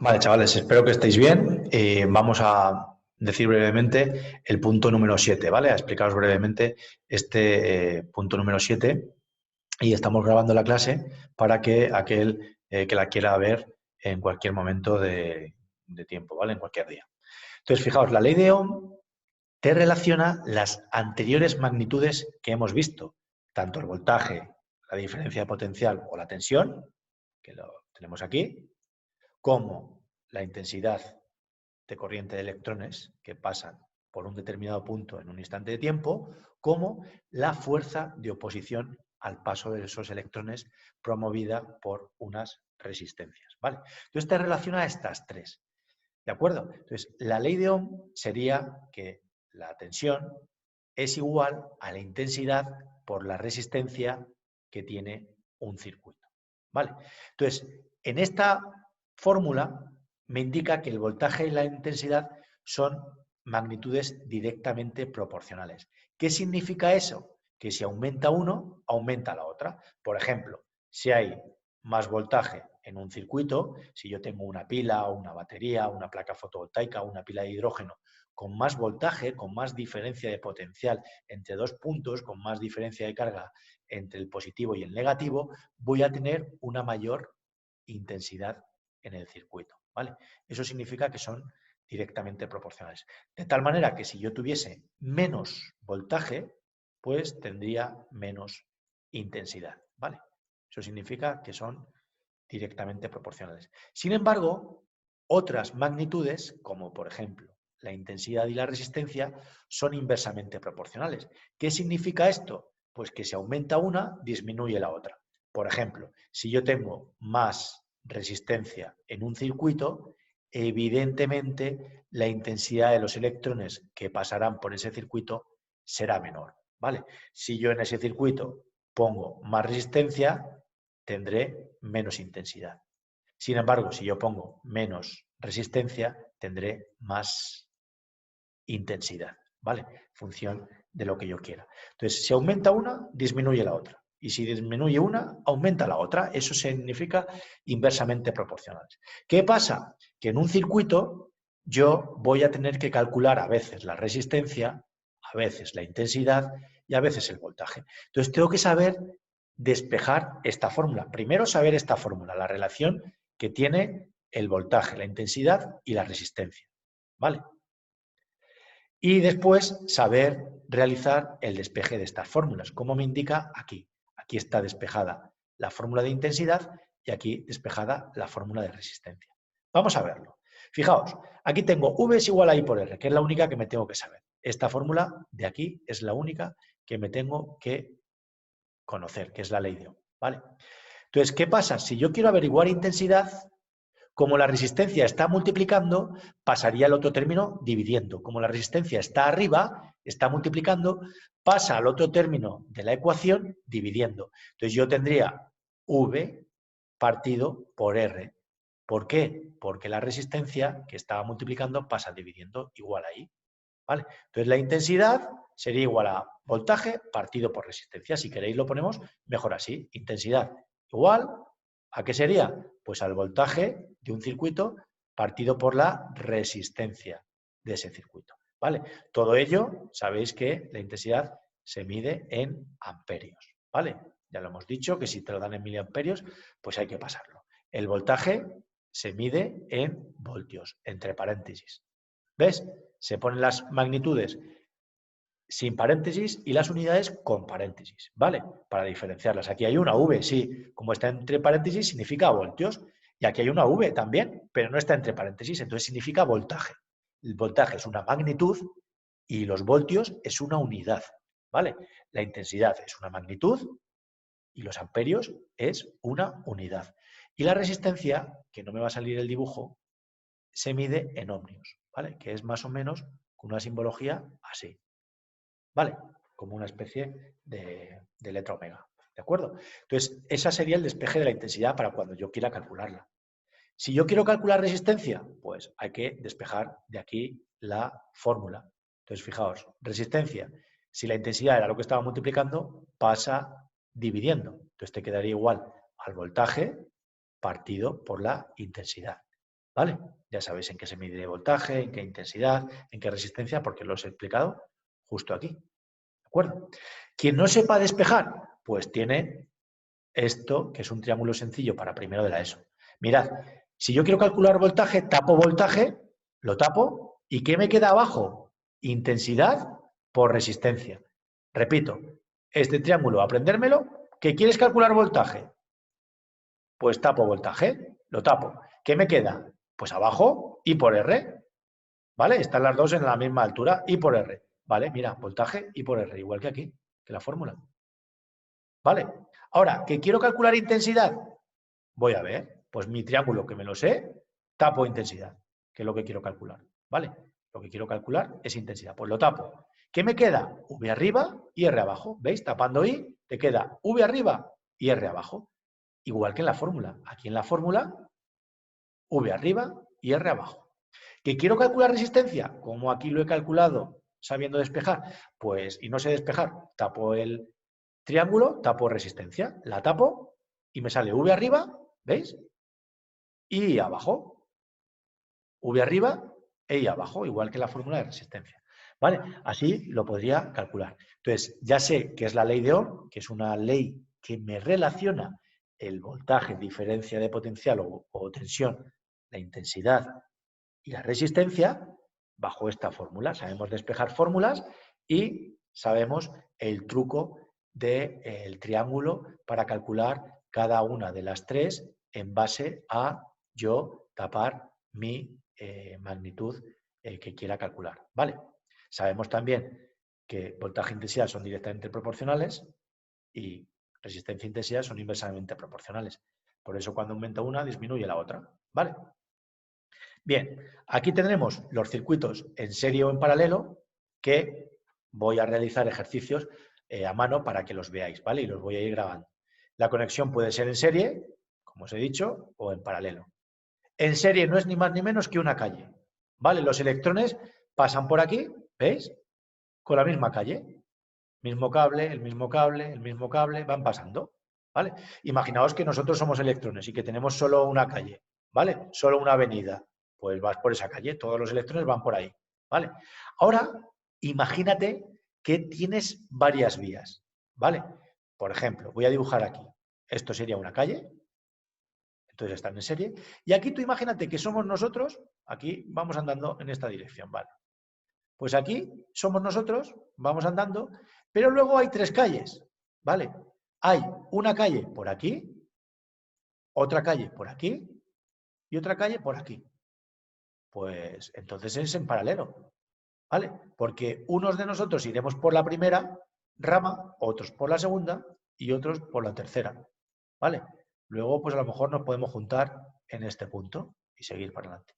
Vale, chavales, espero que estéis bien. Vamos a decir brevemente el punto número 7, ¿vale? A explicaros brevemente este punto número 7 y estamos grabando la clase para que aquel que la quiera ver en cualquier momento de tiempo, ¿vale? En cualquier día. Entonces, fijaos, la ley de Ohm te relaciona las anteriores magnitudes que hemos visto, tanto el voltaje, la diferencia de potencial o la tensión, que lo tenemos aquí, como la intensidad de corriente de electrones que pasan por un determinado punto en un instante de tiempo, como la fuerza de oposición al paso de esos electrones promovida por unas resistencias. ¿Vale? Entonces te relaciona a estas tres. ¿De acuerdo? Entonces, la ley de Ohm sería que la tensión es igual a la intensidad por la resistencia que tiene un circuito. ¿Vale? Entonces, en esta fórmula me indica que el voltaje y la intensidad son magnitudes directamente proporcionales. ¿Qué significa eso? Que si aumenta uno, aumenta la otra. Por ejemplo, si hay más voltaje en un circuito, si yo tengo una pila o una batería, una placa fotovoltaica o una pila de hidrógeno con más voltaje, con más diferencia de potencial entre dos puntos, con más diferencia de carga entre el positivo y el negativo, voy a tener una mayor intensidad en el circuito, ¿vale? Eso significa que son directamente proporcionales. De tal manera que si yo tuviese menos voltaje, pues tendría menos intensidad, ¿vale? Eso significa que son directamente proporcionales. Sin embargo, otras magnitudes, como por ejemplo la intensidad y la resistencia, son inversamente proporcionales. ¿Qué significa esto? Pues que si aumenta una, disminuye la otra. Por ejemplo, si yo tengo más resistencia en un circuito, evidentemente la intensidad de los electrones que pasarán por ese circuito será menor, ¿vale? Si yo en ese circuito pongo más resistencia, tendré menos intensidad. Sin embargo, si yo pongo menos resistencia, tendré más intensidad, ¿vale? Función de lo que yo quiera. Entonces, si aumenta una, disminuye la otra. Y si disminuye una, aumenta la otra. Eso significa inversamente proporcionales. ¿Qué pasa? Que en un circuito yo voy a tener que calcular a veces la resistencia, a veces la intensidad y a veces el voltaje. Entonces, tengo que saber despejar esta fórmula. Primero, saber esta fórmula, la relación que tiene el voltaje, la intensidad y la resistencia. ¿Vale? Y después saber realizar el despeje de estas fórmulas, como me indica aquí. Aquí está despejada la fórmula de intensidad y aquí despejada la fórmula de resistencia. Vamos a verlo. Fijaos, aquí tengo V es igual a I por R, que es la única que me tengo que saber. Esta fórmula de aquí es la única que me tengo que conocer, que es la ley de Ohm. ¿Vale? Entonces, ¿qué pasa? Si yo quiero averiguar intensidad, como la resistencia está multiplicando, pasaría al otro término dividiendo. Como la resistencia está arriba, está multiplicando, pasa al otro término de la ecuación dividiendo. Entonces yo tendría V partido por R. ¿Por qué? Porque la resistencia que estaba multiplicando pasa dividiendo igual a I. ¿Vale? Entonces la intensidad sería igual a voltaje partido por resistencia. Si queréis lo ponemos mejor así. Intensidad igual ¿a qué sería? Pues al voltaje de un circuito partido por la resistencia de ese circuito. ¿Vale? Todo ello, sabéis que la intensidad se mide en amperios. ¿Vale? Ya lo hemos dicho, que si te lo dan en miliamperios, pues hay que pasarlo. El voltaje se mide en voltios, entre paréntesis. ¿Ves? Se ponen las magnitudes sin paréntesis y las unidades con paréntesis, ¿vale? Para diferenciarlas. Aquí hay una V, sí, como está entre paréntesis significa voltios, y aquí hay una V también, pero no está entre paréntesis, entonces significa voltaje. El voltaje es una magnitud y los voltios es una unidad, ¿vale? La intensidad es una magnitud y los amperios es una unidad. Y la resistencia, que no me va a salir el dibujo, se mide en ohmios, ¿vale? Que es más o menos con una simbología así. ¿Vale? Como una especie de letra omega. ¿De acuerdo? Entonces, ese sería el despeje de la intensidad para cuando yo quiera calcularla. Si yo quiero calcular resistencia, pues hay que despejar de aquí la fórmula. Entonces, fijaos, resistencia, si la intensidad era lo que estaba multiplicando, pasa dividiendo. Entonces te quedaría igual al voltaje partido por la intensidad. ¿vale? Ya sabéis en qué se mide voltaje, en qué intensidad, en qué resistencia, porque lo os he explicado justo aquí. ¿De acuerdo? Quien no sepa despejar, pues tiene esto, que es un triángulo sencillo para primero de la ESO. Mirad, si yo quiero calcular voltaje, tapo voltaje, lo tapo, ¿y qué me queda abajo? Intensidad por resistencia. Repito, este triángulo, aprendérmelo, ¿que quieres calcular voltaje? Pues tapo voltaje, lo tapo. ¿Qué me queda? Pues abajo, I por R, ¿vale? Están las dos en la misma altura, I por R. ¿Vale? Mira, voltaje, I por R, igual que aquí, que la fórmula. ¿Vale? Ahora, ¿que quiero calcular intensidad? Voy a ver, pues mi triángulo que me lo sé, tapo intensidad, que es lo que quiero calcular, ¿vale? Lo que quiero calcular es intensidad, pues lo tapo. ¿Qué me queda? V arriba y R abajo, ¿veis? Tapando I, te queda V arriba y R abajo, igual que en la fórmula. Aquí en la fórmula, V arriba y R abajo. ¿Que quiero calcular resistencia? Como aquí lo he calculado sabiendo despejar, pues, y no sé despejar, tapo el triángulo, tapo resistencia, la tapo y me sale V arriba, ¿veis? Y abajo, V arriba e I abajo, igual que la fórmula de resistencia. ¿Vale? Así lo podría calcular. Entonces, ya sé que es la ley de Ohm, que es una ley que me relaciona el voltaje, diferencia de potencial o tensión, la intensidad y la resistencia bajo esta fórmula. Sabemos despejar fórmulas y sabemos el truco del triángulo para calcular cada una de las tres en base a yo tapar mi magnitud que quiera calcular. ¿Vale? Sabemos también que voltaje e intensidad son directamente proporcionales y resistencia e intensidad son inversamente proporcionales. Por eso cuando aumenta una, disminuye la otra. ¿Vale? Bien, aquí tendremos los circuitos en serie o en paralelo que voy a realizar ejercicios a mano para que los veáis, ¿vale? Y los voy a ir grabando. La conexión puede ser en serie, como os he dicho, o en paralelo. En serie no es ni más ni menos que una calle, ¿vale? Los electrones pasan por aquí, ¿veis? Con la misma calle. Mismo cable, el mismo cable, el mismo cable, van pasando, ¿vale? Imaginaos que nosotros somos electrones y que tenemos solo una calle, ¿vale? Solo una avenida. Pues vas por esa calle, todos los electrones van por ahí, ¿vale? Ahora, imagínate que tienes varias vías, ¿vale? Por ejemplo, voy a dibujar aquí. Esto sería una calle, entonces están en serie. Y aquí tú imagínate que somos nosotros, aquí vamos andando en esta dirección, ¿vale? Pues aquí somos nosotros, vamos andando, pero luego hay tres calles, ¿vale? Hay una calle por aquí, otra calle por aquí y otra calle por aquí. Pues entonces es en paralelo, ¿vale? Porque unos de nosotros iremos por la primera rama, otros por la segunda y otros por la tercera, ¿vale? Luego, pues a lo mejor nos podemos juntar en este punto y seguir para adelante.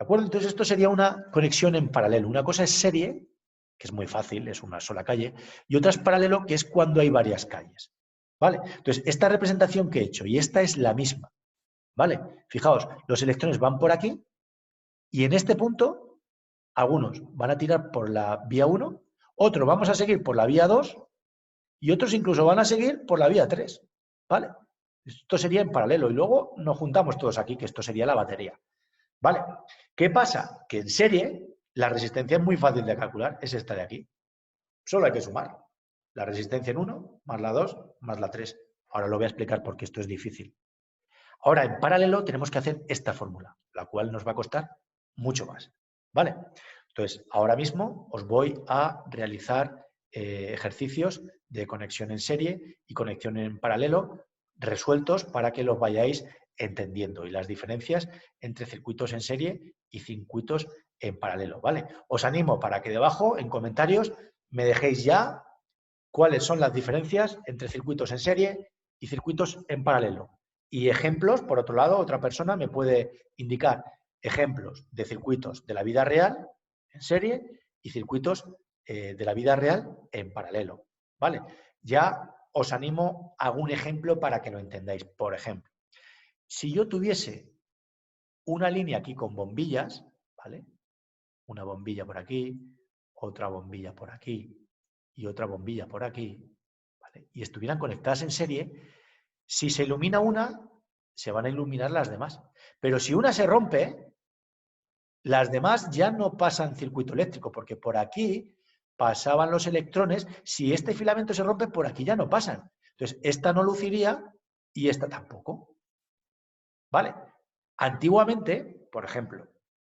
¿De acuerdo? Entonces esto sería una conexión en paralelo. Una cosa es serie, que es muy fácil, es una sola calle, y otra es paralelo, que es cuando hay varias calles. ¿Vale? Entonces, esta representación que he hecho, y esta es la misma. ¿Vale? Fijaos, los electrones van por aquí, y en este punto, algunos van a tirar por la vía 1, otros vamos a seguir por la vía 2, y otros incluso van a seguir por la vía 3. ¿Vale? Esto sería en paralelo, y luego nos juntamos todos aquí, que esto sería la batería. ¿Vale? ¿Qué pasa? Que en serie la resistencia es muy fácil de calcular, es esta de aquí. Solo hay que sumar la resistencia en 1, más la 2, más la 3. Ahora lo voy a explicar porque esto es difícil. Ahora, en paralelo, tenemos que hacer esta fórmula, la cual nos va a costar mucho más. ¿Vale? Entonces, ahora mismo os voy a realizar ejercicios de conexión en serie y conexión en paralelo resueltos para que los vayáis entendiendo y las diferencias entre circuitos en serie y circuitos en paralelo, ¿vale? Os animo para que debajo, en comentarios, me dejéis ya cuáles son las diferencias entre circuitos en serie y circuitos en paralelo. Y ejemplos, por otro lado, otra persona me puede indicar ejemplos de circuitos de la vida real en serie y circuitos de la vida real en paralelo, ¿vale? Ya os animo a algún ejemplo para que lo entendáis. Por ejemplo, si yo tuviese una línea aquí con bombillas, ¿vale? Una bombilla por aquí, otra bombilla por aquí y otra bombilla por aquí, ¿vale? Y estuvieran conectadas en serie, si se ilumina una, se van a iluminar las demás. Pero si una se rompe, las demás ya no pasan circuito eléctrico, porque por aquí pasaban los electrones. Si este filamento se rompe, por aquí ya no pasan. Entonces, esta no luciría y esta tampoco. ¿Vale? Antiguamente, por ejemplo,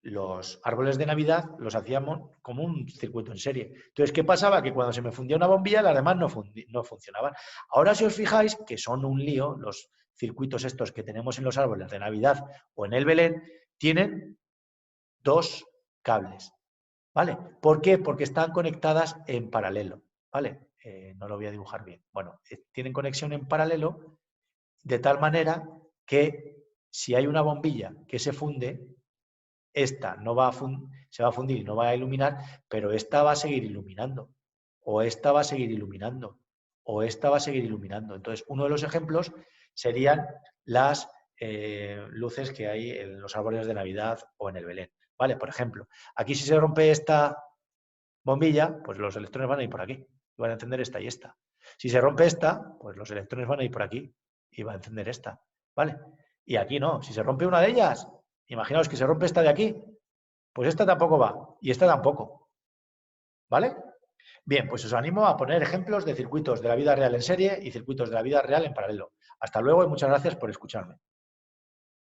los árboles de Navidad los hacíamos como un circuito en serie. Entonces, ¿qué pasaba? Que cuando se me fundía una bombilla, las demás no funcionaban. Ahora, si os fijáis, que son un lío, los circuitos estos que tenemos en los árboles de Navidad o en el Belén, tienen dos cables. ¿Vale? ¿Por qué? Porque están conectadas en paralelo. ¿Vale? No lo voy a dibujar bien. Bueno, tienen conexión en paralelo de tal manera que si hay una bombilla que se funde, esta no va a se va a fundir y no va a iluminar, pero esta va a seguir iluminando, o esta va a seguir iluminando, o esta va a seguir iluminando. Entonces, uno de los ejemplos serían las luces que hay en los árboles de Navidad o en el Belén. ¿Vale? Por ejemplo, aquí si se rompe esta bombilla, pues los electrones van a ir por aquí, y van a encender esta y esta. Si se rompe esta, pues los electrones van a ir por aquí y va a encender esta. ¿Vale? Y aquí no, si se rompe una de ellas, imaginaos que se rompe esta de aquí, pues esta tampoco va y esta tampoco. ¿Vale? Bien, pues os animo a poner ejemplos de circuitos de la vida real en serie y circuitos de la vida real en paralelo. Hasta luego y muchas gracias por escucharme.